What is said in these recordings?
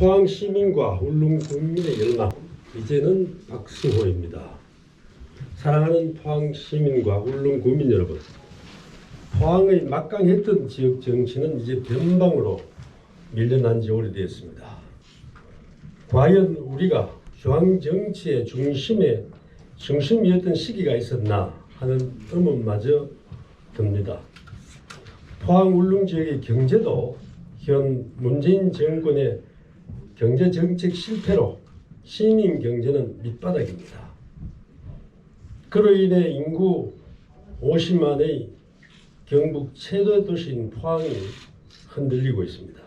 포항 시민과 울릉 국민의 열망, 이제는 박승호입니다. 사랑하는 포항 시민과 울릉 국민 여러분, 포항의 막강했던 지역 정치는 이제 변방으로 밀려난 지 오래되었습니다. 과연 우리가 중앙 정치의 중심이었던 시기가 있었나 하는 의문마저 듭니다. 포항 울릉 지역의 경제도 현 문재인 정권의 경제 정책 실패로 시민 경제는 밑바닥입니다. 그로 인해 인구 50만의 경북 최대 도시인 포항이 흔들리고 있습니다.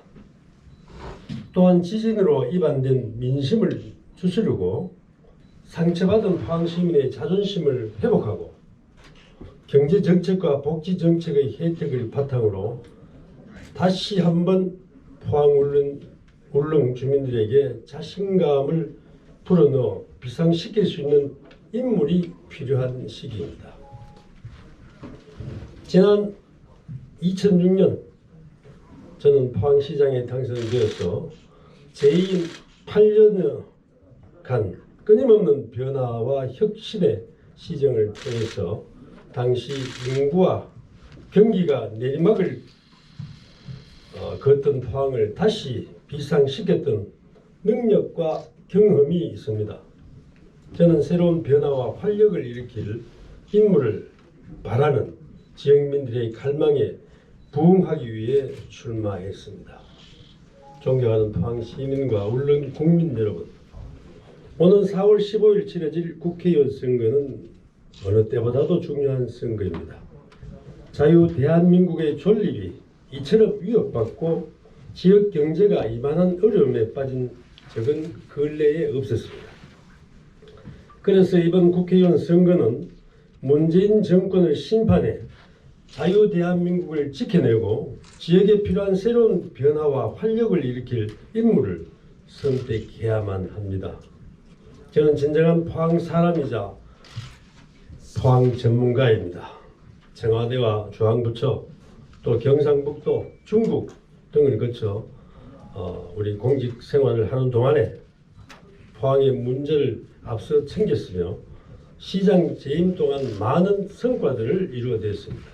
또한 지진으로 이반된 민심을 추스르고 상처받은 포항 시민의 자존심을 회복하고 경제 정책과 복지 정책의 혜택을 바탕으로 다시 한번 포항 울릉 주민들에게 자신감을 불어넣어 비상시킬 수 있는 인물이 필요한 시기입니다. 지난 2006년 저는 포항시장에 당선되어서 재임 8년간 끊임없는 변화와 혁신의 시정을 통해서 당시 인구와 경기가 내리막을 걷던 포항을 다시 비상시켰던 능력과 경험이 있습니다. 저는 새로운 변화와 활력을 일으킬 인물을 바라는 지역민들의 갈망에 부응하기 위해 출마했습니다. 존경하는 포항 시민과 울릉 국민 여러분, 오는 4월 15일 치러질 국회의원 선거는 어느 때보다도 중요한 선거입니다. 자유 대한민국의 존립이 이처럼 위협받고 지역 경제가 이만한 어려움에 빠진 적은 근래에 없었습니다. 그래서 이번 국회의원 선거는 문재인 정권을 심판해 자유 대한민국을 지켜내고 지역에 필요한 새로운 변화와 활력을 일으킬 인물을 선택해야만 합니다. 저는 진정한 포항 사람이자 포항 전문가입니다. 청와대와 중앙부처 또 경상북도, 중국 등을 거쳐 우리 공직 생활을 하는 동안에 포항의 문제를 앞서 챙겼으며 시장 재임 동안 많은 성과들을 이루어냈습니다.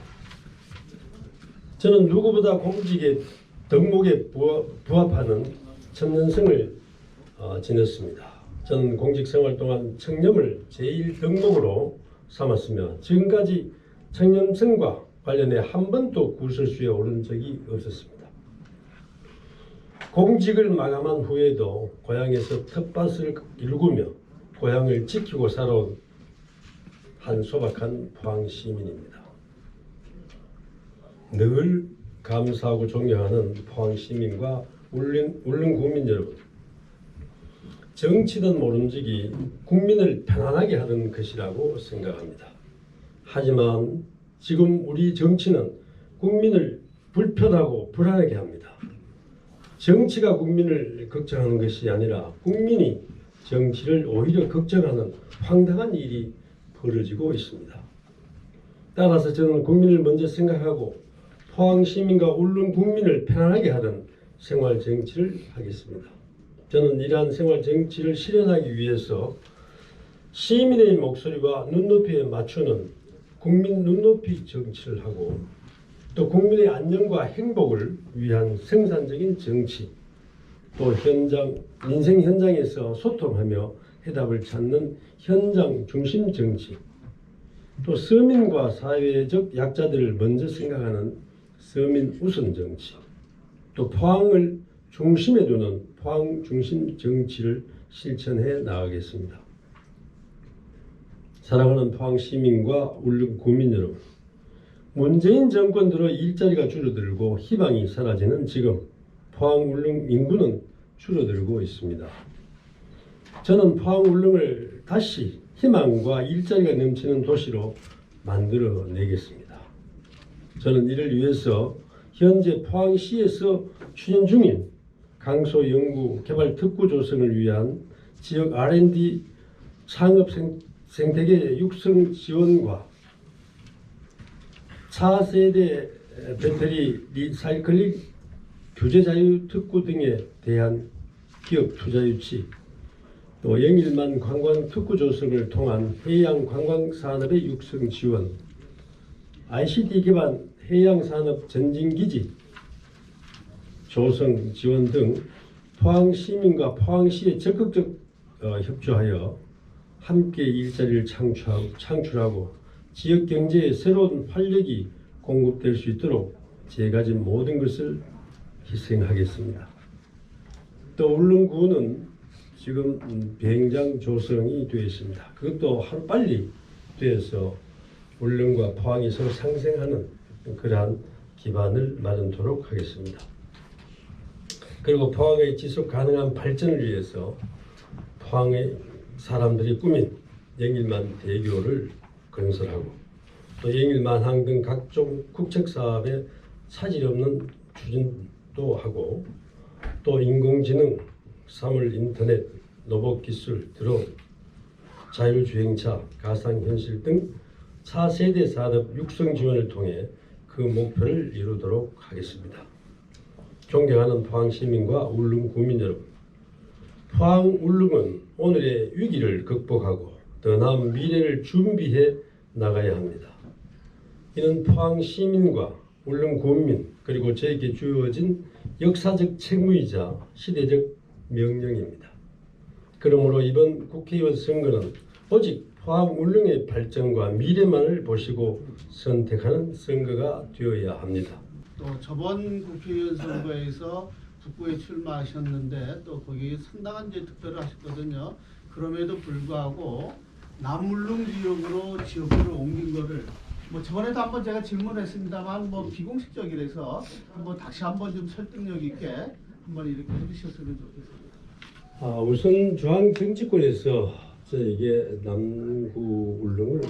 저는 누구보다 공직의 덕목에 부합하는 청년성을 지녔습니다. 저는 공직 생활 동안 청렴을 제1 덕목으로 삼았으며 지금까지 청렴성과 관련해 한 번도 구설수에 오른 적이 없었습니다. 공직을 마감한 후에도 고향에서 텃밭을 일구며 고향을 지키고 살아온 한 소박한 포항 시민입니다. 늘 감사하고 존경하는 포항 시민과 울릉 국민 여러분, 정치든 모름지기 국민을 편안하게 하는 것이라고 생각합니다. 하지만 지금 우리 정치는 국민을 불편하고 불안하게 합니다. 정치가 국민을 걱정하는 것이 아니라 국민이 정치를 오히려 걱정하는 황당한 일이 벌어지고 있습니다. 따라서 저는 국민을 먼저 생각하고 포항 시민과 울릉 국민을 편안하게 하는 생활 정치를 하겠습니다. 저는 이러한 생활 정치를 실현하기 위해서 시민의 목소리와 눈높이에 맞추는 국민 눈높이 정치를 하고 또 국민의 안녕과 행복을 위한 생산적인 정치, 또 민생 현장에서 소통하며 해답을 찾는 현장 중심 정치, 또 서민과 사회적 약자들을 먼저 생각하는 서민 우선 정치, 또 포항을 중심에 두는 포항 중심 정치를 실천해 나가겠습니다. 사랑하는 포항 시민과 울릉 국민 여러분, 문재인 정권 들어 일자리가 줄어들고 희망이 사라지는 지금 포항 울릉 인구는 줄어들고 있습니다. 저는 포항 울릉을 다시 희망과 일자리가 넘치는 도시로 만들어내겠습니다. 저는 이를 위해서 현재 포항시에서 추진 중인 강소 연구 개발 특구 조성을 위한 지역 R&D 창업 생태계 육성 지원과 차세대 배터리 리사이클링 규제 자유 특구 등에 대한 기업 투자 유치, 또 영일만 관광 특구 조성을 통한 해양 관광 산업의 육성 지원, ICT 기반 해양 산업 전진기지 조성 지원 등 포항 시민과 포항시에 적극적 협조하여 함께 일자리를 창출하고 지역 경제에 새로운 활력이 공급될 수 있도록 제가 가진 모든 것을 희생하겠습니다. 또 울릉구는 지금 비행장 조성이 되어 있습니다. 그것도 하루빨리 되어서 울릉과 포항이 서로 상생하는 그러한 기반을 마련토록 하겠습니다. 그리고 포항의 지속 가능한 발전을 위해서 포항의 사람들이 꾸민 영일만 대교를 건설하고 또 영일만항 등 각종 국책사업에 차질 없는 추진도 하고 또 인공지능, 사물 인터넷, 로봇기술, 드론, 자율주행차, 가상현실 등 차세대 산업 육성 지원을 통해 그 목표를 이루도록 하겠습니다. 존경하는 포항 시민과 울릉 구민 여러분, 포항 울릉은 오늘의 위기를 극복하고 더 나은 미래를 준비해 나가야 합니다. 이는 포항 시민과 울릉 구민 그리고 저에게 주어진 역사적 책무이자 시대적 명령입니다. 그러므로 이번 국회의원 선거는 오직 포항 울릉의 발전과 미래만을 보시고 선택하는 선거가 되어야 합니다. 또 저번 국회의원 선거에서 북구에 출마하셨는데 또 거기 상당한 이제 득표를 하셨거든요. 그럼에도 불구하고 남울릉 지역으로 지역구를 옮긴 거를 뭐 저번에도 한번 제가 질문했습니다만 뭐 비공식적이라서 한번 다시 한번 좀 설득력 있게 한번 이렇게 해주셨으면 좋겠습니다. 우선 중앙 정치권에서 저에게 남구 울릉을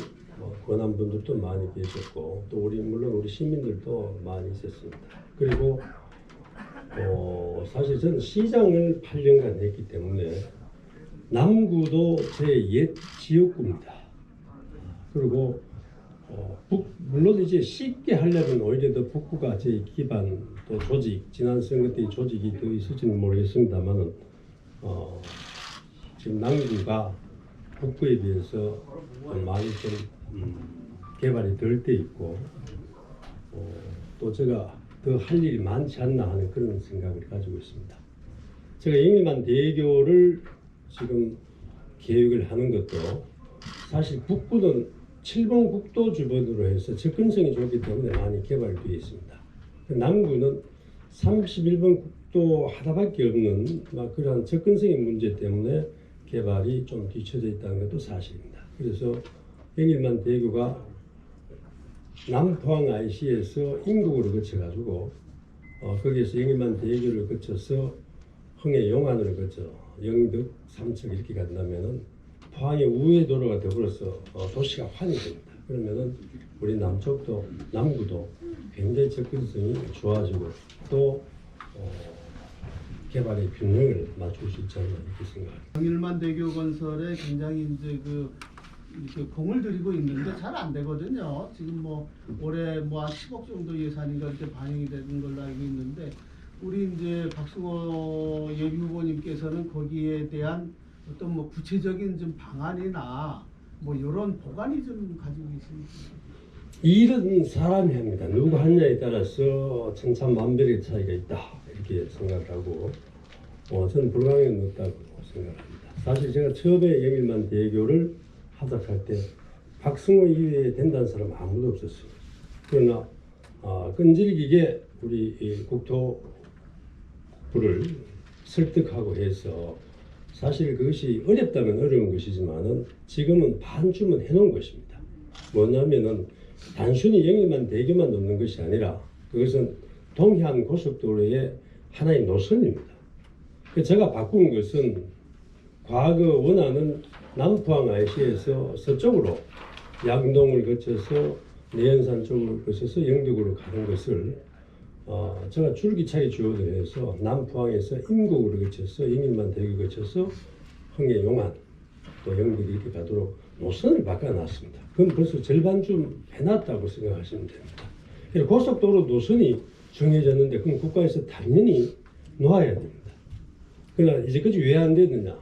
권한 분들도 많이 계셨고 또 물론 우리 시민들도 많이 있었습니다. 그리고 사실 저는 시장을 8년간 했기 때문에 남구도 제 옛 지역구입니다. 그리고 물론 이제 쉽게 하려면 오히려 더 북구가 제 기반 또 조직 지난 선거 때 조직이 더 있을지는 모르겠습니다만은 지금 남구가 북구에 비해서 많이 좀 개발이 덜 돼 있고 또 제가 더 할 일이 많지 않나 하는 그런 생각을 가지고 있습니다. 제가 영일만 대교를 지금 계획을 하는 것도 사실 북구는 7번 국도 주변으로 해서 접근성이 좋기 때문에 많이 개발되어 있습니다. 남구는 31번 국도 하나밖에 없는 그러한 접근성의 문제 때문에 개발이 좀 뒤쳐져 있다는 것도 사실입니다. 그래서 영일만 대교가 남포항 IC에서 인국으로 거쳐가지고 거기에서 영일만 대교를 거쳐서 흥해 용안으로 거쳐 영덕, 삼척 이렇게 간다면은 포항의 우회 도로가 되어버려서 도시가 환이 됩니다. 그러면은 우리 남쪽도 남구도 굉장히 접근성이 좋아지고 또 개발의 균형을 맞출 수 있지 않나 이렇게 생각합니다. 영일만 대교 건설에 굉장히 이제 이렇게 공을 들이고 있는데 잘 안 되거든요. 지금 뭐 올해 뭐 한 10억 정도 예산인가 이렇게 반영이 되는 걸로 알고 있는데 우리 이제 박승호 예비 후보님께서는 거기에 대한 어떤 뭐 구체적인 좀 방안이나 뭐 이런 보관이 좀 가지고 계십니까? 일은 사람이 합니다. 누구 하느냐에 따라서 천차만별의 차이가 있다 이렇게 생각하고 저는 불가능은 없다고 생각합니다. 사실 제가 처음에 영일만 대교를 하작할 때 박승호 이외에 된다는 사람은 아무도 없었어요. 그러나 끈질기게 우리 국토부를 설득하고 해서 사실 그것이 어렵다면 어려운 것이지만은 지금은 반쯤은 해놓은 것입니다. 뭐냐면은 단순히 영일만 대교만 놓는 것이 아니라 그것은 동해안 고속도로의 하나의 노선입니다. 제가 바꾼 것은 과거 원하는 남포항 IC에서 서쪽으로 양동을 거쳐서 내연산 쪽을 거쳐서 영덕으로 가는 것을 제가 줄기차게 주어를 해서 남포항에서 인곡으로 거쳐서 영일만 대교 거쳐서 흥해 용안 또 영덕 이렇게 가도록 노선을 바꿔놨습니다. 그럼 벌써 절반쯤 해놨다고 생각하시면 됩니다. 고속도로 노선이 정해졌는데 그럼 국가에서 당연히 놓아야 됩니다. 그러나 이제까지 왜 안 됐느냐?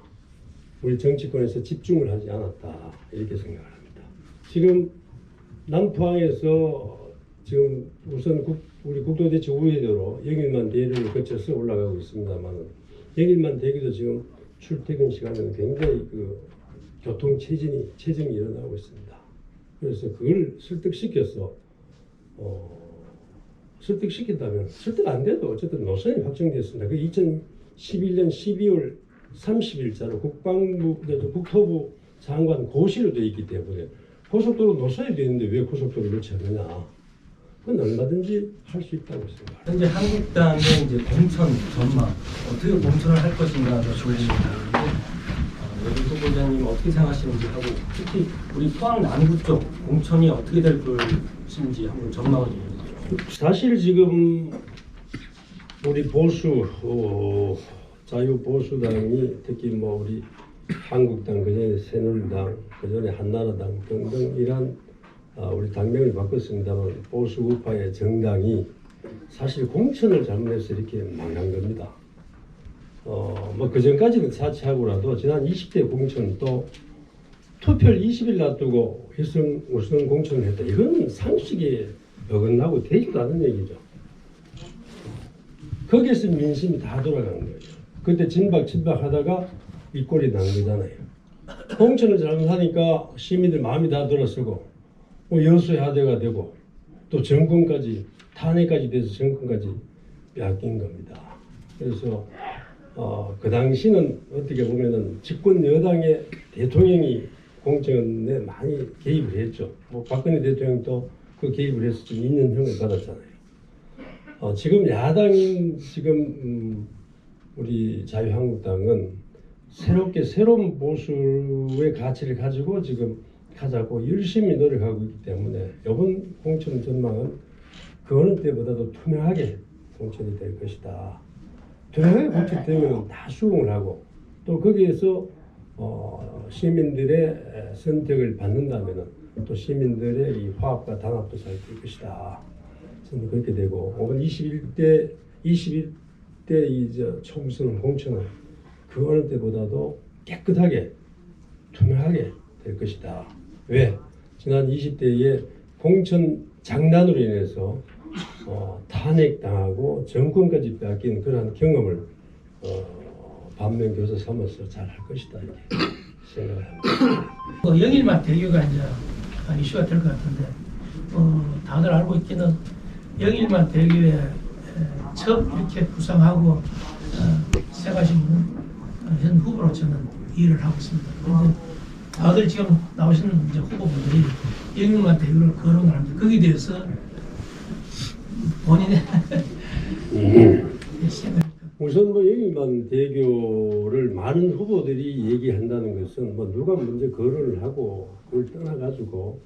우리 정치권에서 집중을 하지 않았다 이렇게 생각을 합니다. 지금 남포항에서 지금 우선 우리 국도대체 우회도로 영일만 대로를 거쳐서 올라가고 있습니다만 영일만 대교도 지금 출퇴근 시간에는 굉장히 그 교통 체증이 일어나고 있습니다. 그래서 그걸 설득시켜서 설득시킨다면 설득 안 돼도 어쨌든 노선이 확정됐습니다. 그 2011년 12월 30일자로 국토부 장관 고시로 되어 있기 때문에 고속도로 노선이 되어 있는데 왜 고속도로를 넣지 않느냐? 그건 얼마든지 할 수 있다고 생각합니다. 현재 한국당의 이제 공천 전망 어떻게 공천을 할 것인가가 중요한데 여기 후보자님 어떻게 생각하시는지 하고 특히 우리 포항 남구 쪽 공천이 어떻게 될 것인지 한번 전망을 좀 해주세요. 사실 지금 우리 보수 자유보수당이 특히 뭐 우리 한국당 그전에 새누리당 그전에 한나라당 등등 이런 우리 당명을 바꿨습니다만 보수 우파의 정당이 사실 공천을 잘못해서 이렇게 망한 겁니다. 뭐 그전까지는 차치하고라도 지난 20대 공천 또 투표를 20일 놔두고 우선 공천을 했다. 이건 상식에 어긋나고 되지도 않은 얘기죠. 거기에서 민심이 다 돌아간 거예요. 그때 진박하다가 이 꼴이 난 거잖아요. 공천을 잘못하니까 시민들 마음이 다 돌아서고 여수야대가 되고 또 정권까지 탄핵까지 돼서 정권까지 빼앗긴 겁니다. 그래서 그 당시는 어떻게 보면은 집권 여당의 대통령이 공천에 많이 개입을 했죠. 뭐 박근혜 대통령도 그 개입을 해서 지금 2년형을 받았잖아요. 지금 야당인 지금 우리 자유한국당은 새로운 보수의 가치를 가지고 지금 가자고 열심히 노력하고 있기 때문에 이번 공천 전망은 그 어느 때보다도 투명하게 공천이 될 것이다. 투명하게 공천되면 다 수긍을 하고 또 거기에서 시민들의 선택을 받는다면 또 시민들의 이 화합과 단합도 잘 될 것이다. 저는 그렇게 되고 오늘 21대 이제 총선 공천은 그 어느 때보다도 깨끗하게 투명하게 될 것이다. 왜? 지난 20대의 공천 장난으로 인해서 탄핵당하고 정권까지 빼앗긴 그러한 경험을 반면교사 삼아서 잘 할 것이다 이렇게 생각을 합니다. 영일만 대교가 이제 이슈가 될 것 같은데 다들 알고 있기는 영일만 대교에 처음 이렇게 구상하고 시작하신 분은 현 후보로 저는 일을 하고 있습니다. 그런데 다들 지금 나오시는 이제 후보분들이 영일만 대교를 거론을 합니다. 거기에 대해서 본인의 생각. 우선 뭐 영일만 대교를 많은 후보들이 얘기한다는 것은 뭐 누가 먼저 거론을 하고 그걸 떠나가지고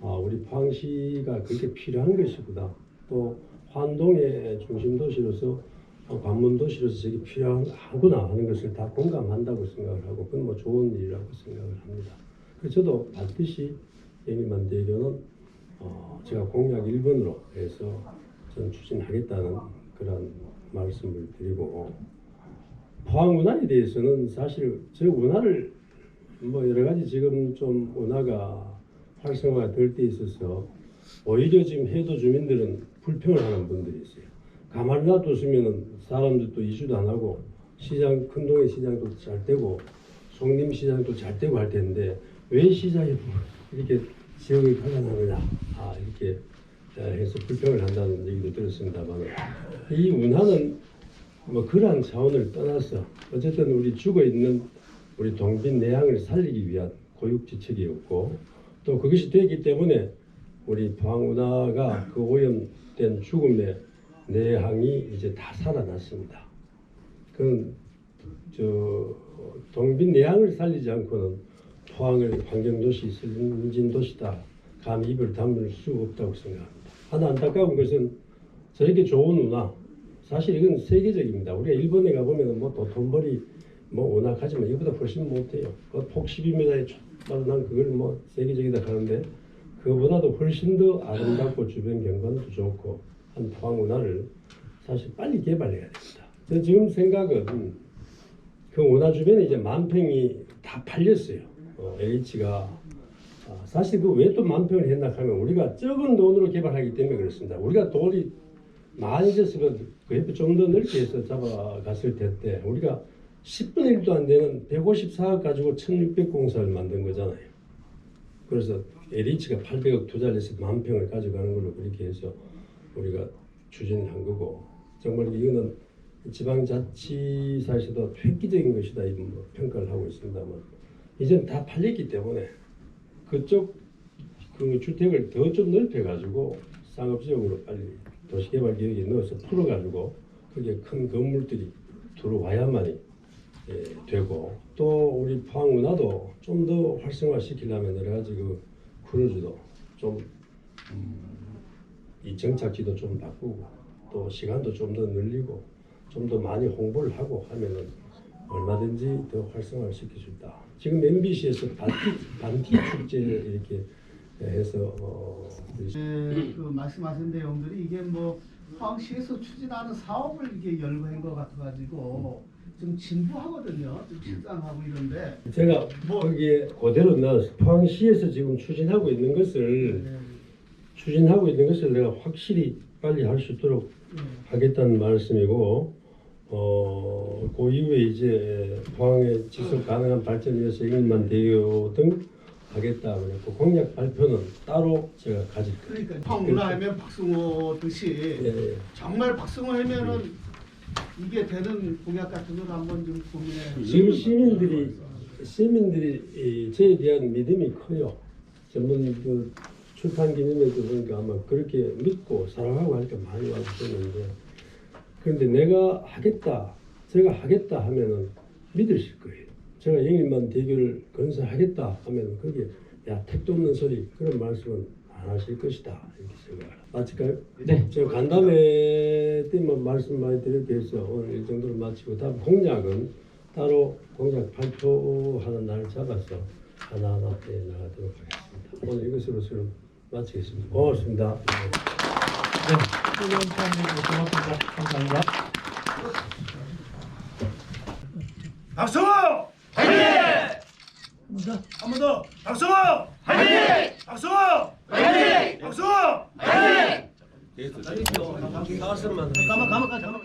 우리 포항시가 그렇게 필요한 것이구나. 또 환동의 중심 도시로서 관문 도시로서 저게 필요하구나 하는 것을 다 공감한다고 생각을 하고 그건 뭐 좋은 일이라고 생각을 합니다. 그래서 저도 반드시 영일만 대교는 제가 공약 1번으로 해서 저는 추진하겠다는 그런 말씀을 드리고 포항 운하에 대해서는 사실 저 운하를 뭐 여러 가지 지금 좀 운하가 활성화가 될 때 있어서 오히려 지금 해도 주민들은 불평을 하는 분들이 있어요. 가만히 놔뒀으면은 사람들도 이주도 안 하고 시장 큰동네 시장도 잘 되고 송림 시장도 잘 되고 할 텐데 왜 시장이 이렇게 지역을 파견하느냐 이렇게 해서 불평을 한다는 얘기도 들었습니다만 이 운하는 뭐 그러한 차원을 떠나서 어쨌든 우리 죽어 있는 우리 동빈 내항을 살리기 위한 고육지책이었고 또 그것이 되기 때문에 우리 포항 운하가 그 오염된 죽음의 내항이 이제 다 살아났습니다. 그건 동빈 내항을 살리지 않고는 포항을 환경도시, 선진도시다 감히 입을 다물 수 없다고 생각합니다. 하나 안타까운 것은 저렇게 좋은 운하 사실 이건 세계적입니다. 우리가 일본에 가보면 뭐 도톤보리 뭐 운하하지만 이보다 훨씬 못해요. 폭 12m에 난 그걸 뭐 세계적이다 하는데 그보다도 훨씬 더 아름답고 주변 경관도 좋고 한 포항 운하를 사실 빨리 개발해야 됩니다. 저 지금 생각은 그 운하 주변에 이제 만평이 다 팔렸어요. LH가 사실 그 왜 또 만평을 했나 하면 우리가 적은 돈으로 개발하기 때문에 그렇습니다. 우리가 돈이 많이 있었으면 그 좀 더 넓게 해서 잡아갔을 텐데 우리가 10분의 1도 안 되는 154억 가지고 1600 공사를 만든 거잖아요. 그래서 LH가 800억 투자를 해서 만평을 가져가는 걸로 그렇게 해서 우리가 추진을 한 거고 정말 이거는 지방자치사에서도 획기적인 것이다 이런 평가를 하고 있습니다만 이제는 다 팔렸기 때문에 그쪽 그 주택을 더 좀 넓혀가지고 상업지역으로 빨리 도시개발계획에 넣어서 풀어가지고 거기에 큰 건물들이 들어와야만이 되고 또 우리 포항운하도 좀 더 활성화시키려면 여러 가지 그 크루즈도 좀 이 정착지도 좀 바꾸고 또 시간도 좀 더 늘리고 좀 더 많이 홍보를 하고 하면은 얼마든지 더 활성화를 시킬 수 있다. 지금 MBC에서 반티 축제 이렇게 해서 그 말씀하신 내용들이 이게 뭐 포항시에서 추진하는 사업을 이게 열고 한 것 같아가지고 좀 진부하거든요. 좀 식상하고 이런데 제가 거기에 그대로 넣어서 포항시에서 지금 추진하고 있는 것을 내가 확실히 빨리 할 수 있도록 하겠다는 말씀이고 그 이후에 이제 포항의 지속 가능한 발전을 위해서 영일만 대교 등 하겠다 그랬고 공약 발표는 따로 제가 가질 거예요. 그러니까 포항운하하면 박승호 듯이 정말 박승호 하면은 이게 되는 공약 같은 걸 한번 좀 고민해. 지금 시민들이 저에 대한 믿음이 커요. 전문 그 출판 기념회도 보니까 아마 그렇게 믿고 사랑하고 하니까 많이 와주셨는데 그런데 내가 하겠다, 제가 하겠다 하면은 믿으실 거예요. 제가 영일만 대교를 건설하겠다 하면 거기에 야 택도 없는 소리 그런 말씀은 안 하실 것이다 이렇게 생각을 마칠까요? 네. 제가 간담회 때만 말씀 많이 드렸게 해서 오늘 이 정도로 마치고 다음 공약은 따로 공약 발표하는 날을 잡아서 하나하나 해 나가도록 하겠습니다. 오늘 이것으로 수업 마치겠습니다. 고맙습니다. 고맙습니다. 감사합니다. 박성호! 화이팅! 한 번 더! 박성호! 화이팅! 박성호! 화이팅! 박성호! 화이팅! 다섯만 잠깐만.